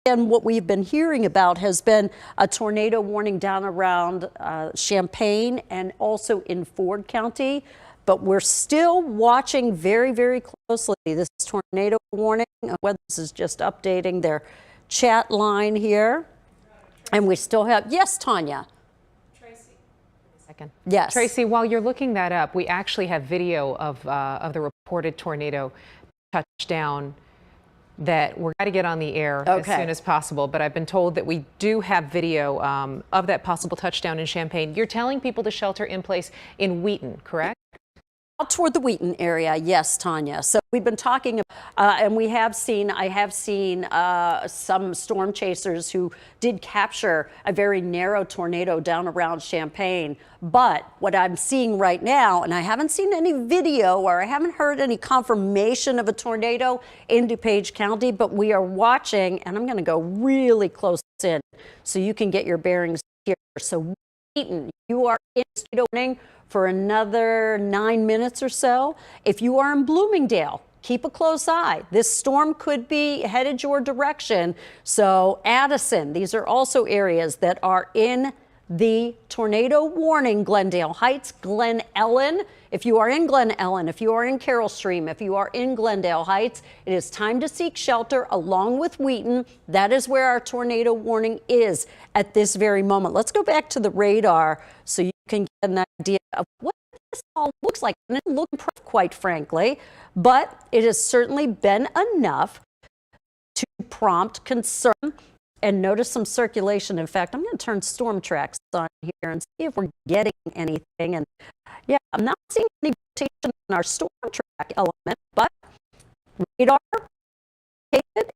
And what we've been hearing about has been a tornado warning down around Champaign and also in Ford County. But we're still watching very, very closely this tornado warning. Weather is just updating their chat line here. And we still have, yes, Tanya. Tracy. Second. Yes. Tracy, while you're looking that up, we actually have video of the reported tornado touchdown that we're going to get on the air as soon as possible. But I've been told that we do have video of that possible touchdown in Champaign. You're telling people to shelter in place in Wheaton, correct? Out toward the Wheaton area, yes, Tanya. So we've been talking, and I have seen some storm chasers who did capture a very narrow tornado down around Champaign. But what I'm seeing right now, and I haven't seen any video or I haven't heard any confirmation of a tornado in DuPage County, but we are watching, and I'm going to go really close in so you can get your bearings here. So Wheaton, you are in tornado warning for another 9 minutes or so. If you are in Bloomingdale, keep a close eye. This storm could be headed your direction. So Addison, these are also areas that are in the tornado warning. Glendale Heights, Glen Ellen. If you are in Glen Ellen, if you are in Carroll Stream, if you are in Glendale Heights, it is time to seek shelter along with Wheaton. That is where our tornado warning is at this very moment. Let's go back to the radar so you can get an idea of what this all looks like. And it looks impressive, quite frankly, but it has certainly been enough to prompt concern and notice some circulation. In fact, I'm going to turn storm tracks on here and see if we're getting anything. And yeah, I'm not seeing any rotation in our storm track element, but radar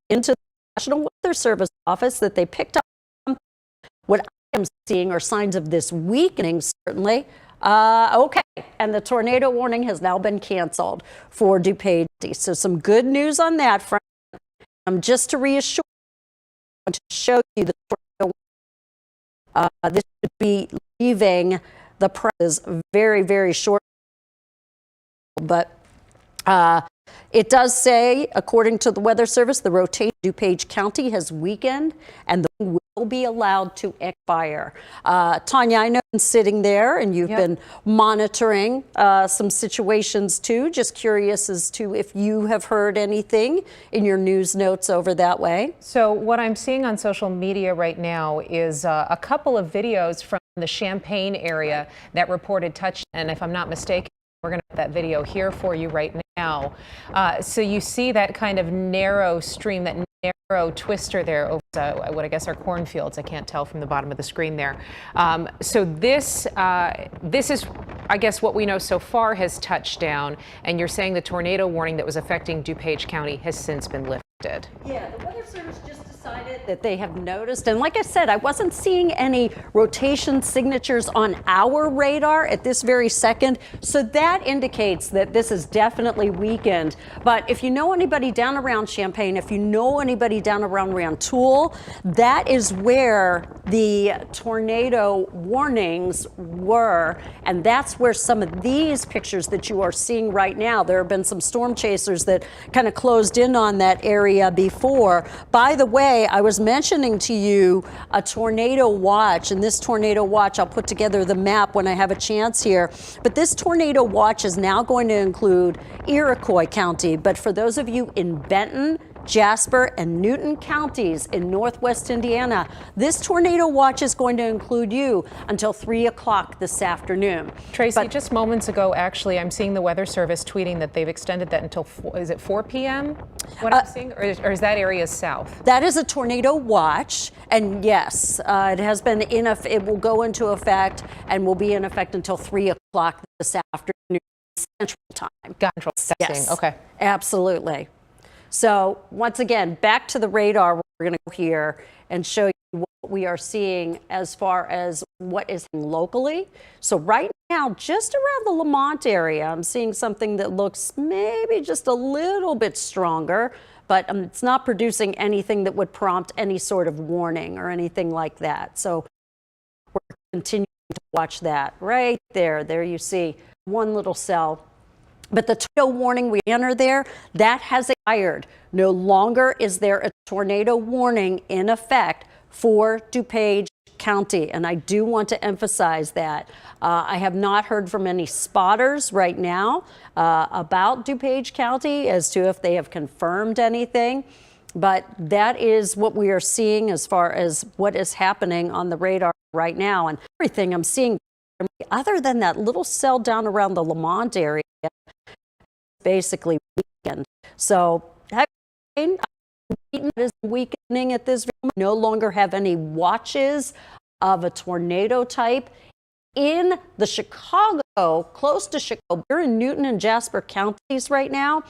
into the National Weather Service office that they picked up. What I am seeing are signs of this weakening, certainly. Okay, and the tornado warning has now been canceled for DuPage. So some good news on that front. Just to reassure, to show you the tornado, this should be leaving the press very, very short. But it does say, according to the Weather Service, the rotation in DuPage County has weakened and the wind will be allowed to expire. Tanya, I know you've been sitting there and you've been monitoring some situations too. Just curious as to if you have heard anything in your news notes over that way. So what I'm seeing on social media right now is a couple of videos from the Champaign area that reported touchdown. And if I'm not mistaken, we're going to have that video here for you right now. So you see that kind of narrow stream, that narrow twister there over what I guess are cornfields. I can't tell from the bottom of the screen there. So this is, I guess, what we know so far has touched down. And you're saying the tornado warning that was affecting DuPage County has since been lifted. Yeah, the Weather Service just decided that they have noticed, and like I said, I wasn't seeing any rotation signatures on our radar at this very second, so that indicates that this is definitely weakened. But if you know anybody down around Champaign, if you know anybody down around Rantoul, that is where the tornado warnings were, and that's where some of these pictures that you are seeing right now, there have been some storm chasers that kind of closed in on that area before. By the way, I was mentioning to you a tornado watch, and this tornado watch, I'll put together the map when I have a chance here, but this tornado watch is now going to include Iroquois County. But for those of you in Benton, Jasper, and Newton counties in northwest Indiana, this tornado watch is going to include you until 3 o'clock this afternoon. Tracy, just moments ago, actually, I'm seeing the Weather Service tweeting that they've extended that until, is it 4 p.m.? What I'm seeing, or is that area south? That is a tornado watch, and yes, it has been it will go into effect and will be in effect until 3 o'clock this afternoon, Central Time. Central. Yes, okay, absolutely. So once again, back to the radar, we're going to go here and show you what we are seeing as far as what is locally. So right now, just around the Lamont area, I'm seeing something that looks maybe just a little bit stronger, but it's not producing anything that would prompt any sort of warning or anything like that. So we're continuing to watch that right there. There you see one little cell But the tornado warning we enter there, that has expired. No longer is there a tornado warning in effect for DuPage County. And I do want to emphasize that. I have not heard from any spotters right now about DuPage County as to if they have confirmed anything. But that is what we are seeing as far as what is happening on the radar right now. And everything I'm seeing, other than that little cell down around the Lamont area, basically weakened. So heavy rain is weakening at this moment. No longer have any watches of a tornado type in the Chicago, close to Chicago. We're in Newton and Jasper counties right now.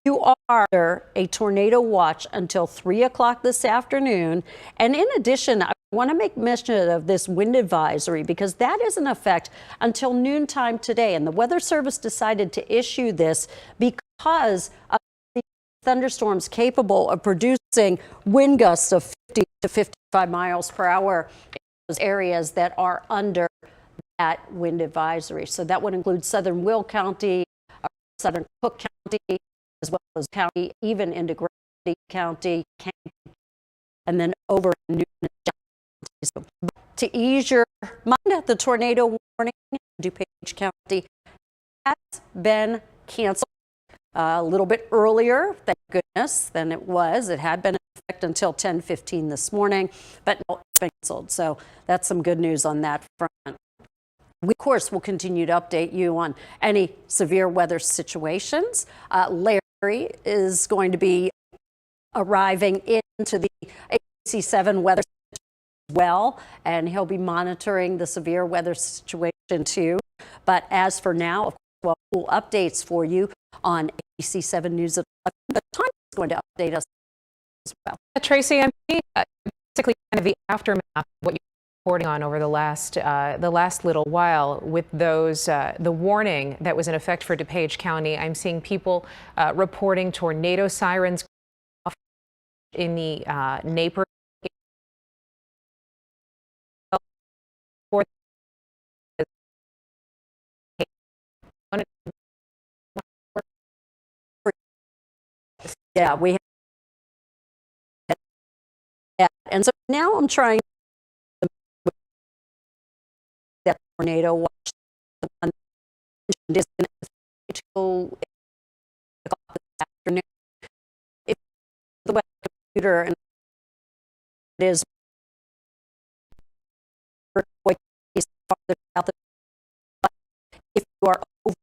You are under a tornado watch until 3 o'clock this afternoon. And in addition, I want to make mention of this wind advisory because that is in effect until noontime today. And the Weather Service decided to issue this because of the thunderstorms capable of producing wind gusts of 50 to 55 miles per hour in those areas that are under that wind advisory. So that would include southern Will County, southern Cook County, as well as county, even into Grundy County, and then over in Newton. So to ease your mind, the tornado warning in DuPage County has been canceled a little bit earlier, thank goodness, than it was. It had been in effect until 10:15 this morning, but no, it's been canceled. So that's some good news on that front. We, of course, will continue to update you on any severe weather situations. Larry is going to be arriving into the AC7 weather as well, and he'll be monitoring the severe weather situation too. But as for now, of course, we'll updates for you on AC7 News at 11. But Tom is going to update us as well. Tracy, I'm basically kind of the aftermath of what you're reporting on over the last little while with those the warning that was in effect for DuPage County. I'm seeing people reporting tornado sirens in the neighborhood. Yeah, we have that. And so now I'm trying that tornado watch is going to go this afternoon. If the web computer and it is farther south, if you are over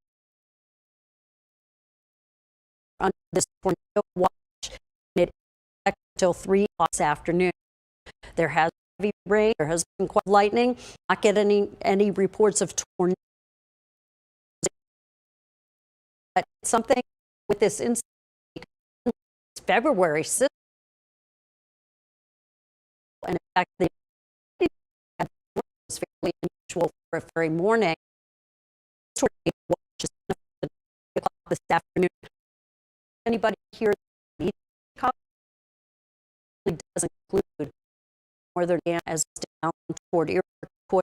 under this tornado watch, it is until 3 o'clock this afternoon. There has been heavy rain. There has been quite lightning. Not get any reports of tornadoes. But something with this incident, February 6th, and in fact, the was fairly unusual for a very morning. Tornado watch is 3 o'clock this afternoon. Anybody here does include northern as down toward Iroquois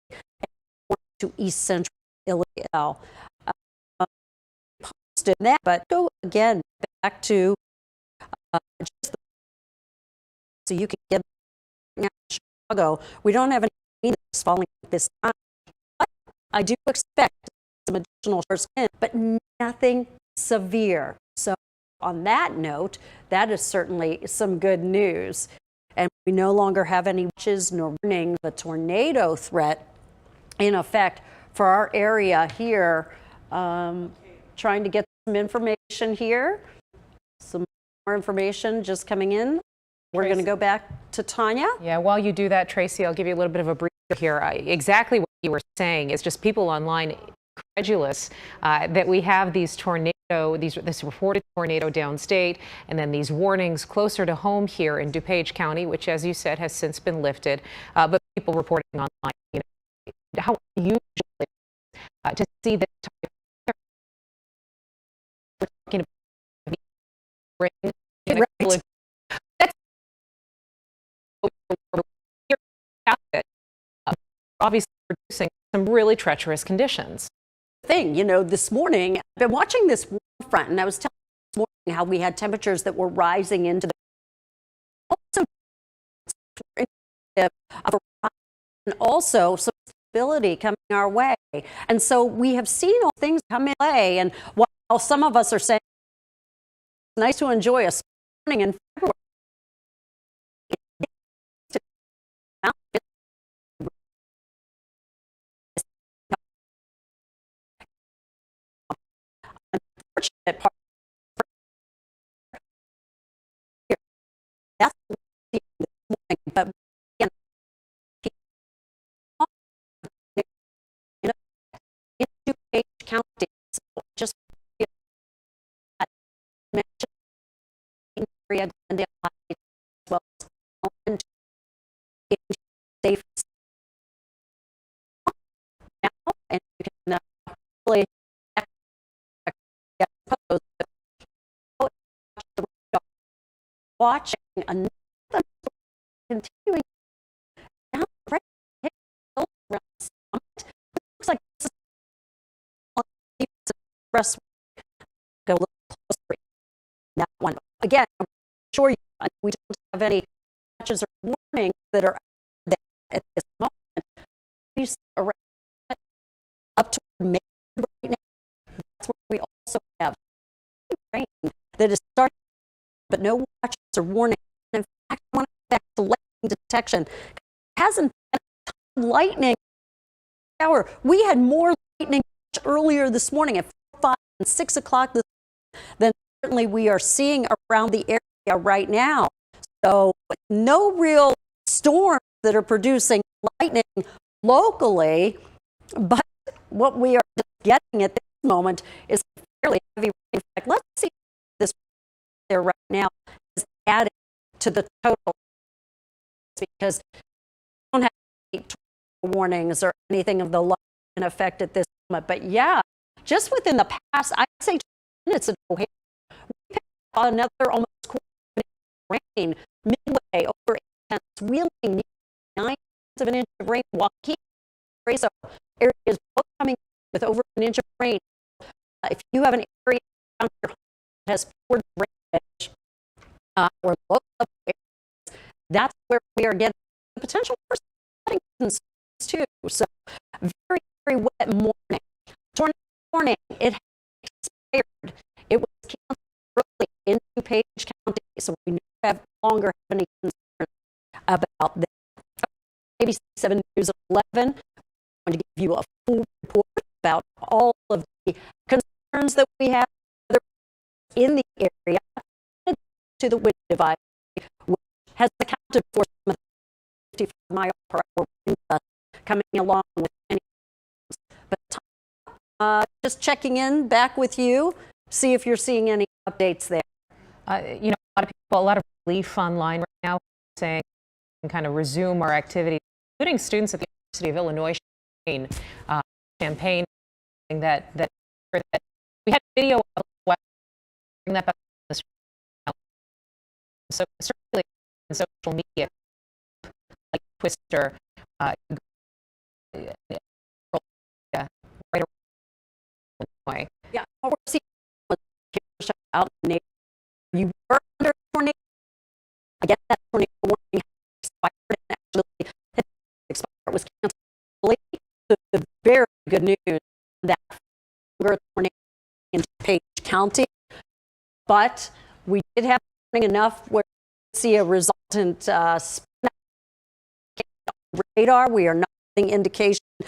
and to east central Illinois. Posted that, but go again back to just so you can get now Chicago. We don't have any that's falling at this time. But I do expect some additional showers in, but nothing severe. So on that note, that is certainly some good news. And we no longer have any watches nor warning the tornado threat in effect for our area here. Trying to get some information here. Some more information just coming in. We're going to go back to Tanya. Yeah, while you do that, Tracy, I'll give you a little bit of a brief here. Exactly what you were saying is just people online incredulous that we have these this reported tornado downstate, and then these warnings closer to home here in DuPage County, which, as you said, has since been lifted. But people reporting online, you know, how usually to see this type we're talking about obviously producing some really treacherous conditions. thing, this morning, I've been watching this warm front, and I was telling you this morning how we had temperatures that were rising into the also and also some stability coming our way. And so we have seen all things come in play. And while some of us are saying it's nice to enjoy a morning in February, unfortunate part here. That's what we're seeing this morning. But again, into Page County, so just mentioned area Glendale Heights, as well as Holland, safe now, and you can really watching another continuing down right around Summit. It looks like this is expressway. Go a little closer. That one again. I'm sure you we don't have any patches or warnings that are there at this moment. We see around up to May right now. That's where we also have rain that is starting, but no watches or warnings. In fact, I want to go back to lightning detection. It hasn't been lightning hour. We had more lightning earlier this morning at 5 and 6 o'clock than certainly we are seeing around the area right now. So no real storms that are producing lightning locally, but what we are getting at this moment is fairly heavy rain. In fact, let's see if this there right now is adding to the total, because we don't have any warnings or anything of the like in effect at this moment. But yeah, just within the past, I'd say 2 minutes ago, we picked up another almost rain midway over 8 tenths, Wheeling 9 of an inch of rain, Waukee, so areas both coming with over an inch of rain. If you have an area around your home that has poured rain or low areas, that's where we are getting the potential for flooding concerns too. So very, very wet morning. Tornado warning, it expired. It was canceled early into Page County, so we no longer have any concern about that. ABC 7 News 11, I'm going to give you a full report about all of the concerns that we have in the area to the wind advisory, which has accounted for some of the 55 mile per hour wind coming along with any. But just checking in back with you, see if you're seeing any updates there. A lot of relief online right now saying we can kind of resume our activities, including students at the University of Illinois Champaign, that we had video of bring that back to the screen. So certainly in social media like Twister, right away. Yeah, what we're seeing out in the you were under tornado. Again, that tornado warning expired and actually expired, was canceled. So the very good news that longer tornado in Page County, but we did have enough where we see a resultant radar. We are not getting indication of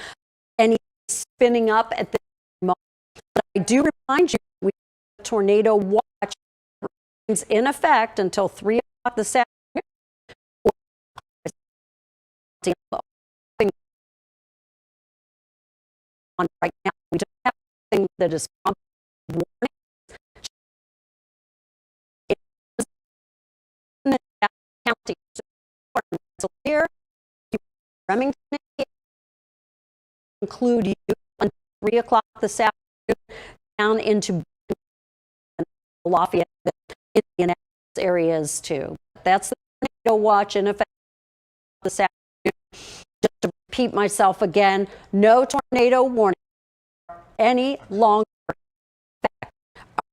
any spinning up at this moment. But I do remind you, we have a tornado watch remains in effect until 3 o'clock this afternoon. On right now, we don't have anything that is warning. In the county, so here, Remington include you until 3 o'clock this afternoon down into Lafayette, Indianapolis areas too. That's the tornado watch in effect this afternoon. Just to repeat myself again, no tornado warning any longer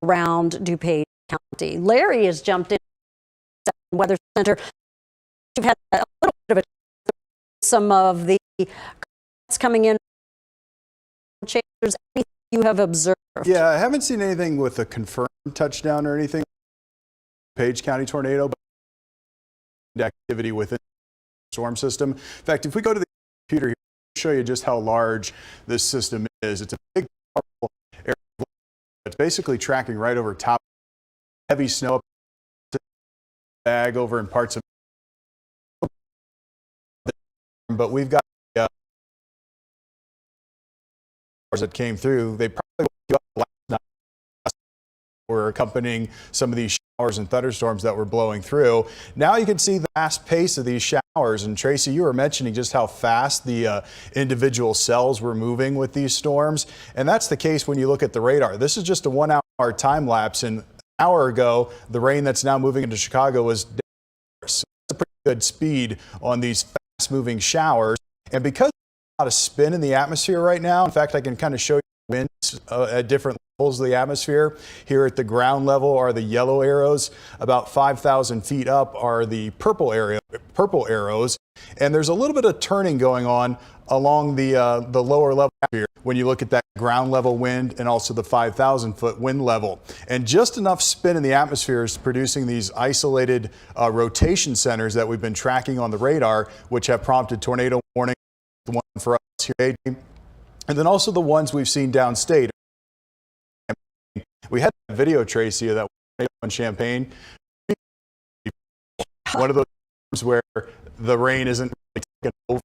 around DuPage County. Larry has jumped in the Weather Center. You've had a little bit of some of the coming in. Chasers, anything you have observed? Yeah, I haven't seen anything with a confirmed touchdown or anything. Page County tornado, but activity within the storm system. In fact, if we go to the computer here, I'll show you just how large this system is. It's a big, powerful area. It's basically tracking right over top of heavy snow bag over in parts of. But we've got that came through. They probably woke you up last night. Were accompanying some of these showers and thunderstorms that were blowing through. Now you can see the fast pace of these showers. And Tracy, you were mentioning just how fast the individual cells were moving with these storms. And that's the case when you look at the radar. This is just a 1 hour time lapse. And an hour ago, the rain that's now moving into Chicago was so that's a pretty good speed on these fast moving showers. And because there's a lot of spin in the atmosphere right now, in fact, I can kind of show you winds at different levels of the atmosphere. Here at the ground level are the yellow arrows. About 5,000 feet up are the purple arrows. And there's a little bit of turning going on along the lower level here when you look at that ground level wind and also the 5,000 foot wind level. And just enough spin in the atmosphere is producing these isolated rotation centers that we've been tracking on the radar, which have prompted tornado warning. The one for us here, and then also the ones we've seen downstate. We had a video, Tracy, of that tornado in Champaign. One of those times where the rain isn't really taking over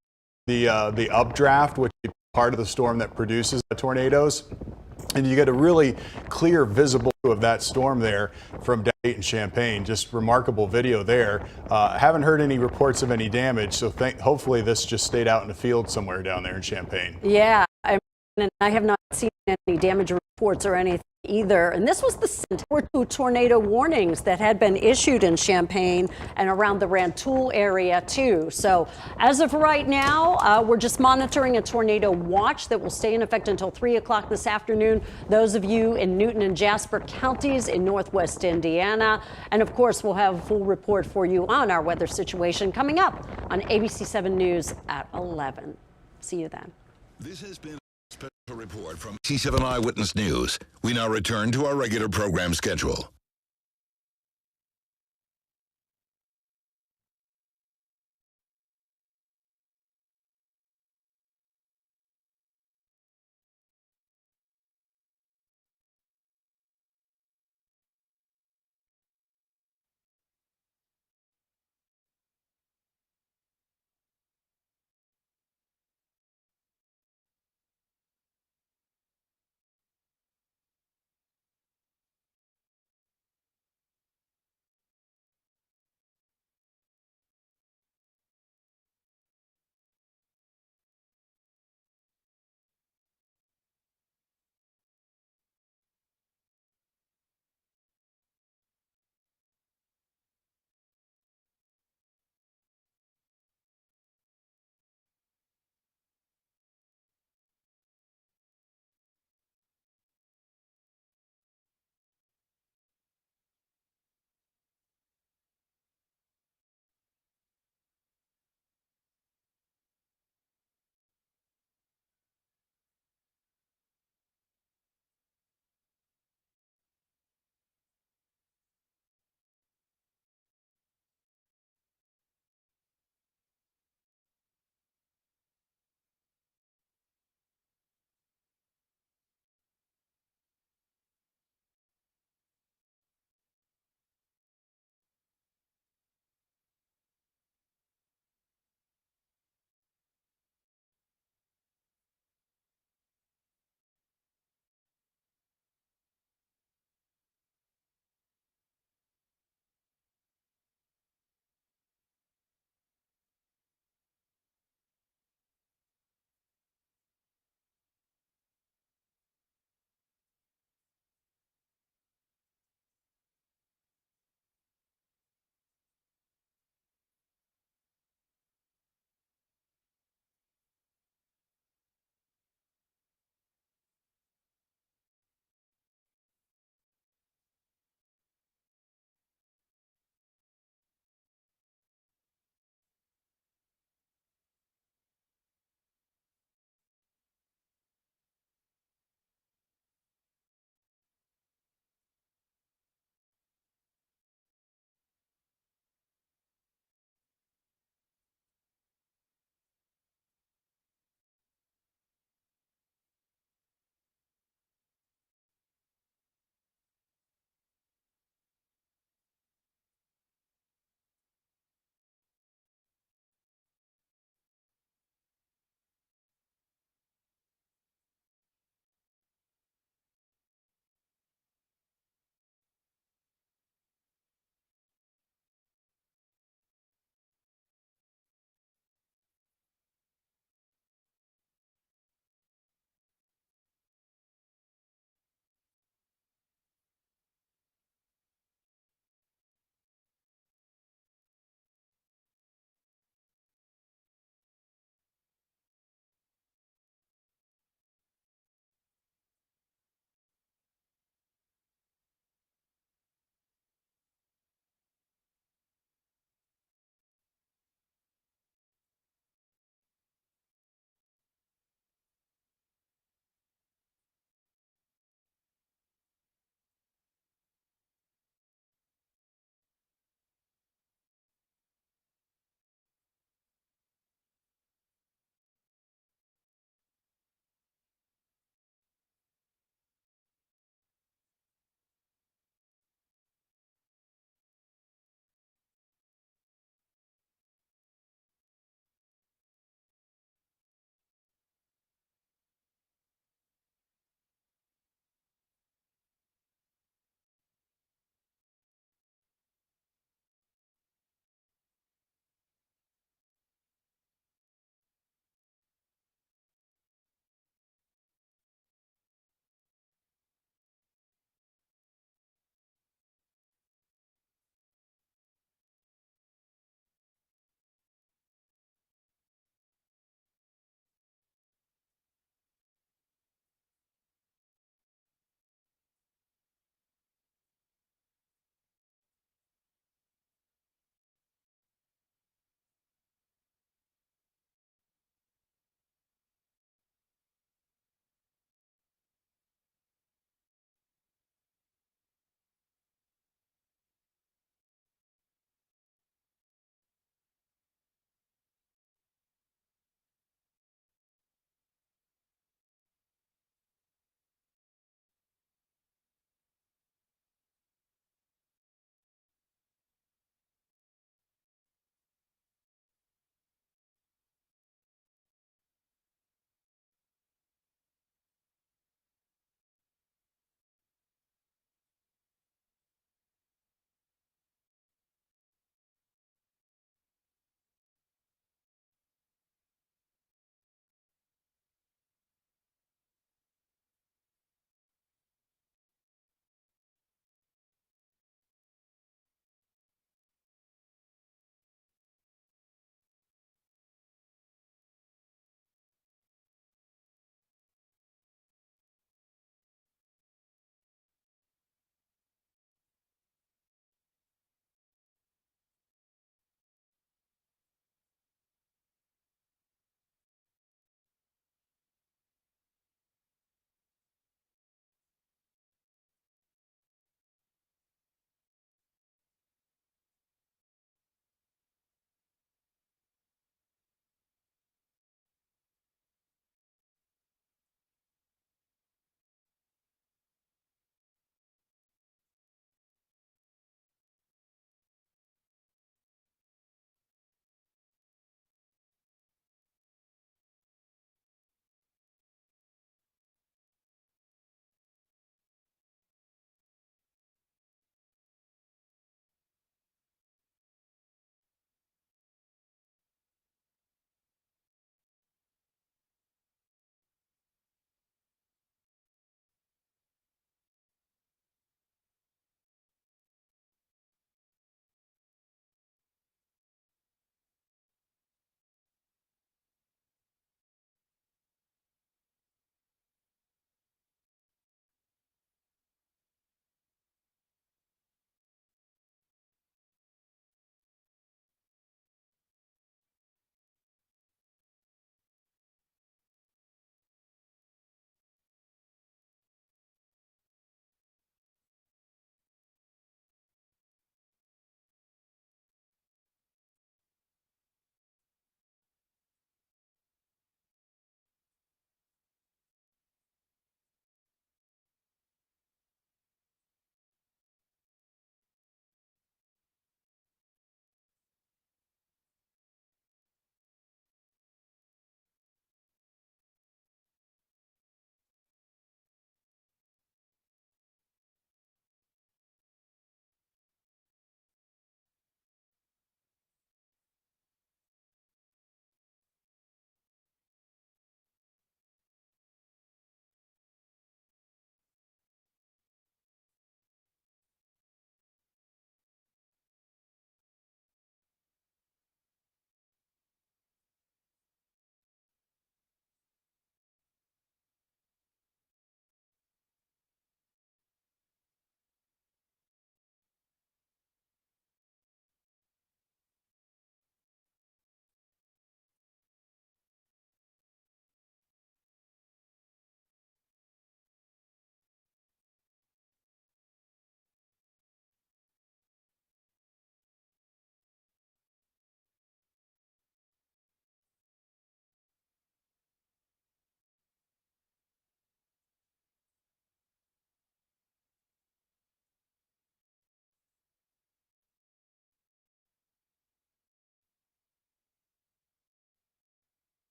the updraft, which is part of the storm that produces the tornadoes. And you get a really clear visible view of that storm there from Dayton and Champaign. Just remarkable video there. Haven't heard any reports of any damage, so hopefully this just stayed out in the field somewhere down there in Champaign. Yeah, and I have not seen any damage reports or anything either. And this was the second or two tornado warnings that had been issued in Champaign and around the Rantoul area too. So as of right now, we're just monitoring a tornado watch that will stay in effect until 3 o'clock this afternoon. Those of you in Newton and Jasper counties in northwest Indiana. And of course, we'll have a full report for you on our weather situation coming up on ABC 7 News at 11. See you then. This has been a special report from ABC 7 Eyewitness News. We now return to our regular program schedule.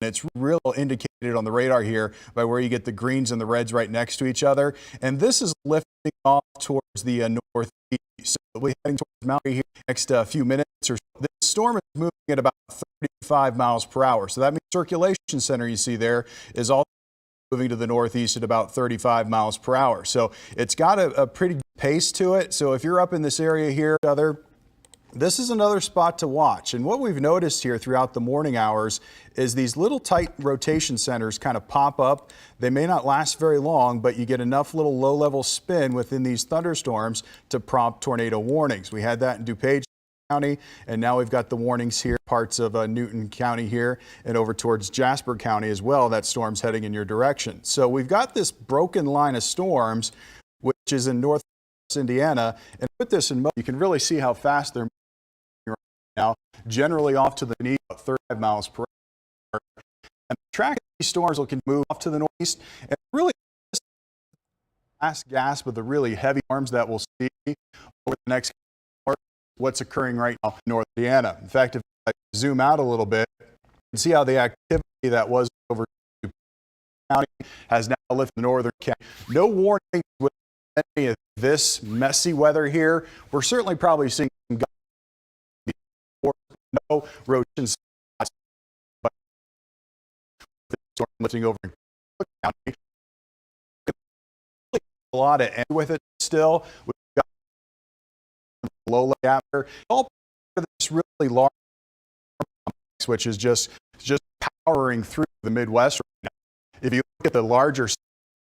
It's real indicated on the radar here by where you get the greens and the reds right next to each other. And this is lifting off towards the northeast. So we'll be heading towards Mount Airy here next few minutes or so. This storm is moving at about 35 miles per hour. So that means circulation center you see there is also moving to the northeast at about 35 miles per hour. So it's got a pretty good pace to it. So if you're up in this area here, this is another spot to watch. And what we've noticed here throughout the morning hours is these little tight rotation centers kind of pop up. They may not last very long, but you get enough little low-level spin within these thunderstorms to prompt tornado warnings. We had that in DuPage County, and now we've got the warnings here, parts of Newton County here, and over towards Jasper County as well. That storm's heading in your direction. So we've got this broken line of storms, which is in northwest Indiana. And with this in mind, you can really see how fast they're moving right now, generally off to the knee, about 35 miles per hour. And the track of these storms can move off to the northeast. And really, this last gasp of the really heavy storms that we'll see over the next what's occurring right now in North Indiana. In fact, if I zoom out a little bit, you can see how the activity that was over county has now lifted the northern county. No warning with any of this messy weather here. We're certainly probably seeing some no rotation spots, but the storm lifting over in Cook County. A lot of end with it still. We've got low atmosphere, all part of this really large complex, which is just powering through the Midwest right now. If you look at the larger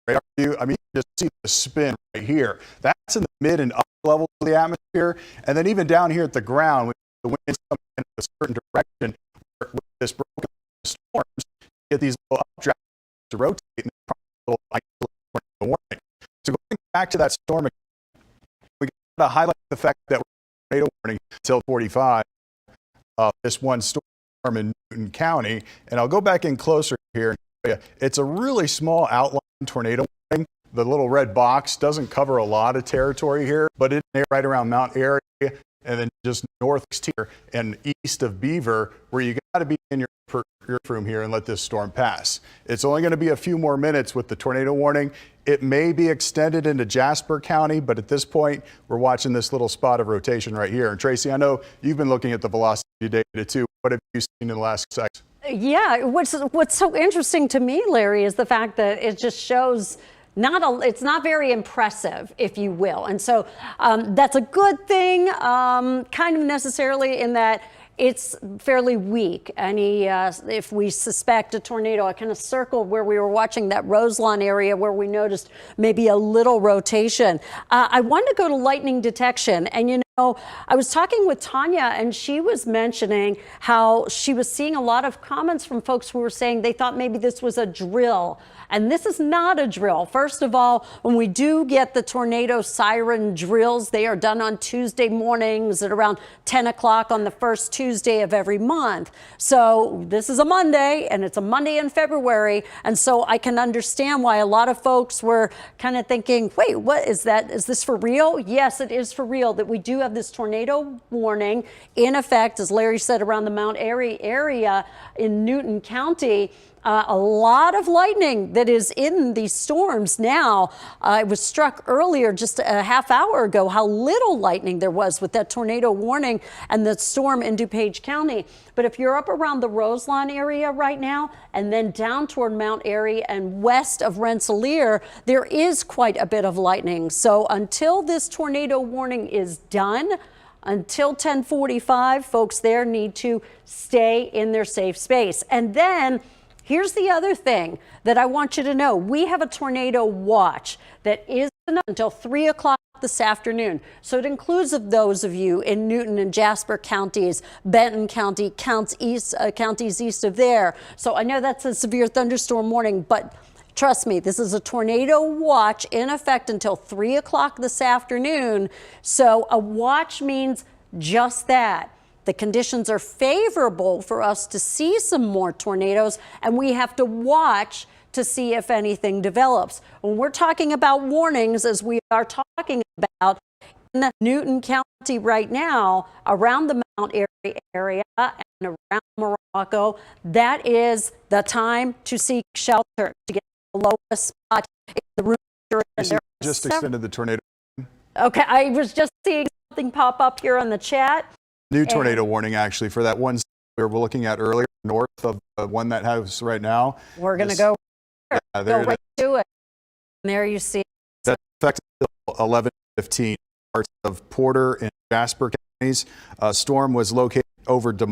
radar view, I mean, you just see the spin right here. That's in the mid and upper levels of the atmosphere, and then even down here at the ground, when the winds come in a certain direction, with this broken storms, you get these little updrafts to rotate and little warning. So going back to that storm, we got to highlight the fact that we're tornado warning until 45 of this one storm in Newton County. And I'll go back in closer here and show you. It's a really small outline tornado warning. The little red box doesn't cover a lot of territory here, but it's right around Mount Airy and then just northeast here and east of Beaver, where you got to be in your room here and let this storm pass. It's only going to be a few more minutes with the tornado warning. It may be extended into Jasper County, but at this point, we're watching this little spot of rotation right here. And Tracy, I know you've been looking at the velocity data too. What have you seen in the last seconds? Yeah, what's so interesting to me, Larry, is the fact that it just shows it's not very impressive, if you will. And so that's a good thing, kind of necessarily in that it's fairly weak. If we suspect a tornado, I kind of circled where we were watching that Roselawn area where we noticed maybe a little rotation. I wanted to go to lightning detection, and I was talking with Tanya, and she was mentioning how she was seeing a lot of comments from folks who were saying they thought maybe this was a drill. And this is not a drill. First of all, when we do get the tornado siren drills, they are done on Tuesday mornings at around 10 o'clock on the first Tuesday of every month. So this is a Monday, and it's a Monday in February. And so I can understand why a lot of folks were kind of thinking, wait, what is that? Is this for real? Yes, it is for real that we do have this tornado warning in effect, as Larry said, around the Mount Airy area in Newton County. A lot of lightning that is in these storms now. It was struck earlier, just a half hour ago, how little lightning there was with that tornado warning and the storm in DuPage County. But if you're up around the Roselawn area right now and then down toward Mount Airy and west of Rensselaer, there is quite a bit of lightning. So until this tornado warning is done, until 10:45, folks there need to stay in their safe space. And then here's the other thing that I want you to know. We have a tornado watch that is until 3 o'clock this afternoon. So it includes of those of you in Newton and Jasper counties, Benton County, counties east of there. So I know that's a severe thunderstorm warning, but trust me, this is a tornado watch in effect until 3 o'clock this afternoon. So a watch means just that. The conditions are favorable for us to see some more tornadoes, and we have to watch to see if anything develops. When we're talking about warnings, as we are talking about in Newton County right now, around the Mount Airy area, and around Morocco, that is the time to seek shelter, to get the lowest spot in the room. Just extended the tornado. Okay, I was just seeing something pop up here on the chat. New tornado warning, actually, for that one we were looking at earlier, north of the one that has right now. We're going to go, Yeah, go there right to it. And there you see. that affected 11:15 parts of Porter and Jasper counties. A storm was located over Des Moines